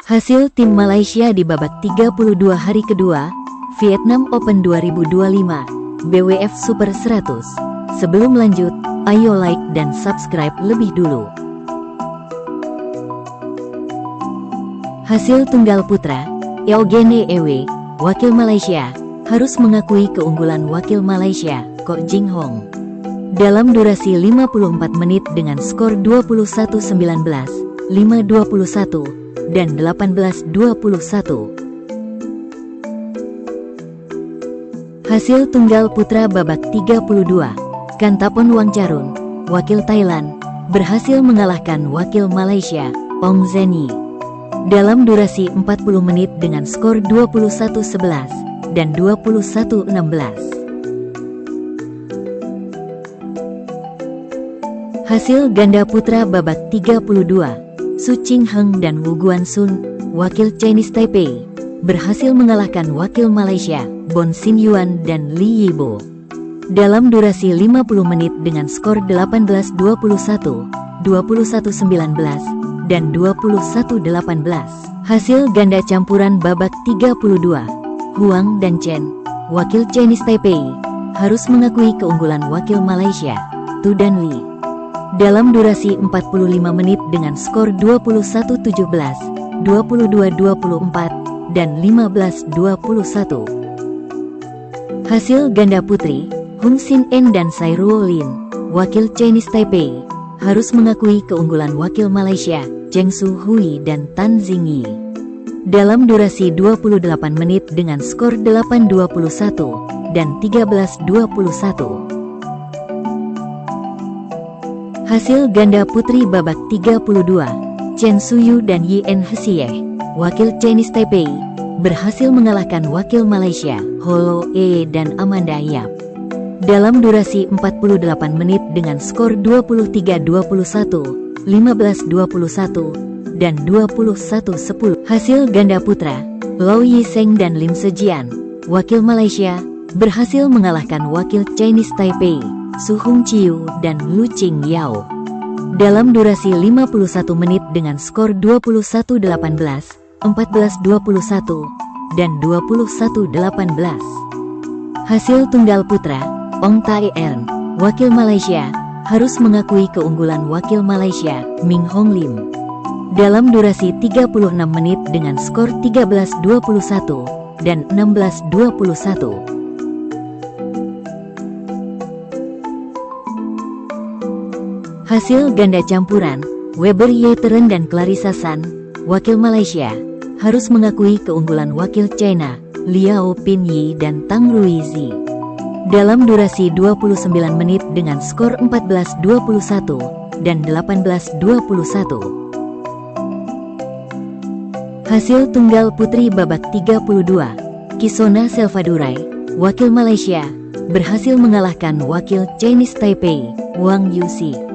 Hasil tim Malaysia di babak 32 hari kedua, Vietnam Open 2025, BWF Super 100. Sebelum lanjut, ayo like dan subscribe lebih dulu. Hasil tunggal putra, Eugene Ewe, wakil Malaysia, harus mengakui keunggulan wakil Malaysia, Ko Jing Hong. Dalam durasi 54 menit dengan skor 21-19, 5-21, dan 18-21. Hasil tunggal putra babak 32, Kantapon Wangcarun, wakil Thailand, berhasil mengalahkan wakil Malaysia, Ong Zeni. Dalam durasi 40 menit dengan skor 21-11 dan 21-16. Hasil ganda putra babak 32, Su Ching Heng dan Wu Guansun, wakil Chinese Taipei, berhasil mengalahkan wakil Malaysia, Bon Sin Yuan dan Li Yibo. Dalam durasi 50 menit dengan skor 18-21, 21-19, dan 21-18. Hasil ganda campuran babak 32, Huang dan Chen, wakil Chinese Taipei, harus mengakui keunggulan wakil Malaysia, Tu dan Li. Dalam durasi 45 menit dengan skor 21-17, 22-24, dan 15-21. Hasil ganda putri, Hung Sin En dan Sai Ruo Lin, wakil Chinese Taipei, harus mengakui keunggulan wakil Malaysia, Cheng Su Hui dan Tan Xingyi. Dalam durasi 28 menit dengan skor 8-21 dan 13-21. Hasil ganda putri babak 32, Chen Suyu dan Yen Hsieh, wakil Chinese Taipei, berhasil mengalahkan wakil Malaysia, Holo E dan Amanda Yap. Dalam durasi 48 menit dengan skor 23-21, 15-21, dan 21-10. Hasil ganda putra, Lau Yiseng dan Lim Sejian, wakil Malaysia, berhasil mengalahkan wakil Chinese Taipei, Su Hung Chiu dan Lu Ching Yao. Dalam durasi 51 menit dengan skor 21-18, 14-21, dan 21-18. Hasil tunggal putra, Ong Tai Ern, wakil Malaysia, harus mengakui keunggulan wakil Malaysia, Ming Hong Lim. Dalam durasi 36 menit dengan skor 13-21 dan 16-21. Hasil ganda campuran, Weber Yeteren dan Clarissa San, wakil Malaysia, harus mengakui keunggulan wakil China, Liao Pinyi dan Tang Ruizi. Dalam durasi 29 menit dengan skor 14-21 dan 18-21. Hasil tunggal putri babak 32, Kisona Selvadurai, wakil Malaysia, berhasil mengalahkan wakil Chinese Taipei, Wang Yuxi.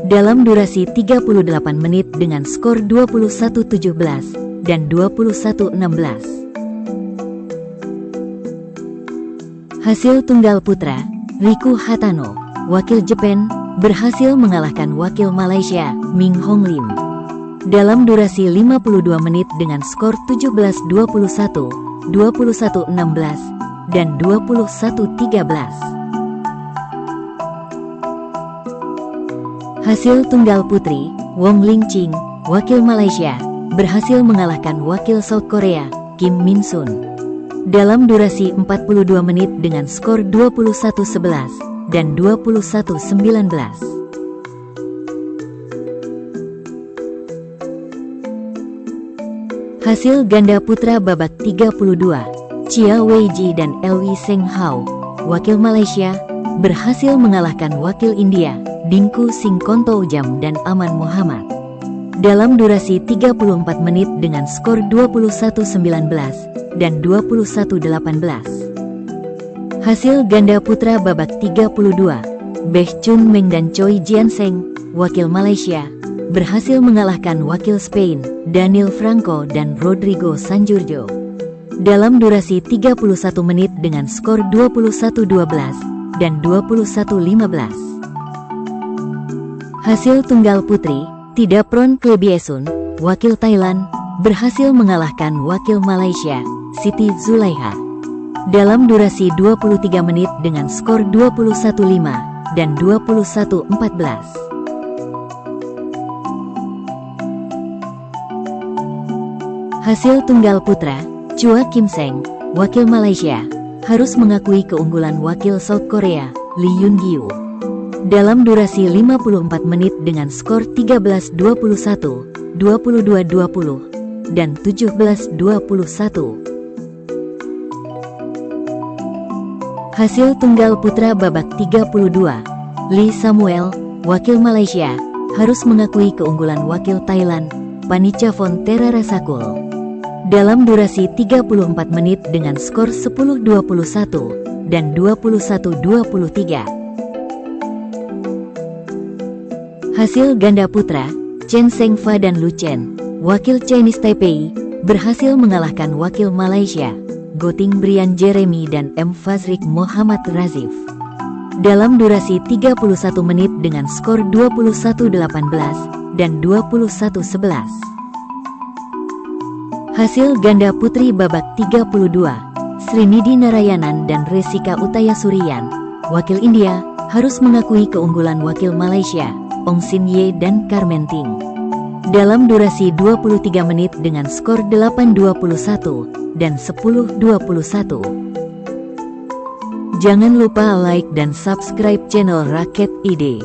Dalam durasi 38 menit dengan skor 21-17 dan 21-16. Hasil tunggal putra, Riku Hatano, wakil Jepang, berhasil mengalahkan wakil Malaysia, Ming Hong Lim. Dalam durasi 52 menit dengan skor 17-21, 21-16, dan 21-13. Hasil tunggal putri, Wong Ling Ching, wakil Malaysia, berhasil mengalahkan wakil South Korea, Kim Min Sun. Dalam durasi 42 menit dengan skor 21-11 dan 21-19. Hasil ganda putra babak 32, Chia Weiji dan Elwi Seng Hao, wakil Malaysia, berhasil mengalahkan wakil India, Dingku Singkonto Jam dan Aman Muhammad. Dalam durasi 34 menit dengan skor 21-19 dan 21-18. Hasil ganda putra babak 32, Beh Chun Meng dan Choi Jianseng, wakil Malaysia, berhasil mengalahkan wakil Spain, Daniel Franco dan Rodrigo Sanjurjo. Dalam durasi 31 menit dengan skor 21-12 dan 21-15. Hasil tunggal putri, Tidapron Klebiesun, wakil Thailand, berhasil mengalahkan wakil Malaysia, Siti Zulaiha, dalam durasi 23 menit dengan skor 21-5 dan 21-14. Hasil tunggal putra, Chua Kim Seng, wakil Malaysia, harus mengakui keunggulan wakil South Korea, Lee Yun Gyu, dalam durasi 54 menit dengan skor 13-21, 22-20, dan 17-21. Hasil tunggal putra babak 32, Lee Samuel, wakil Malaysia, harus mengakui keunggulan wakil Thailand, Panichavon Terarasakul, dalam durasi 34 menit dengan skor 10-21 dan 21-23. Hasil ganda putra, Chen Zhengfa dan Lu Chen, wakil Chinese Taipei, berhasil mengalahkan wakil Malaysia, Goting Brian Jeremy dan M. Fazrik Muhammad Razif, dalam durasi 31 menit dengan skor 21-18 dan 21-11. Hasil ganda putri babak 32, Srinidhi Narayanan dan Resika Utayasurian, wakil India, harus mengakui keunggulan wakil Malaysia, Ong Sin Ye dan Carmen Ting, dalam durasi 23 menit dengan skor 8-21 dan 10-21. Jangan lupa like dan subscribe channel Raket ID.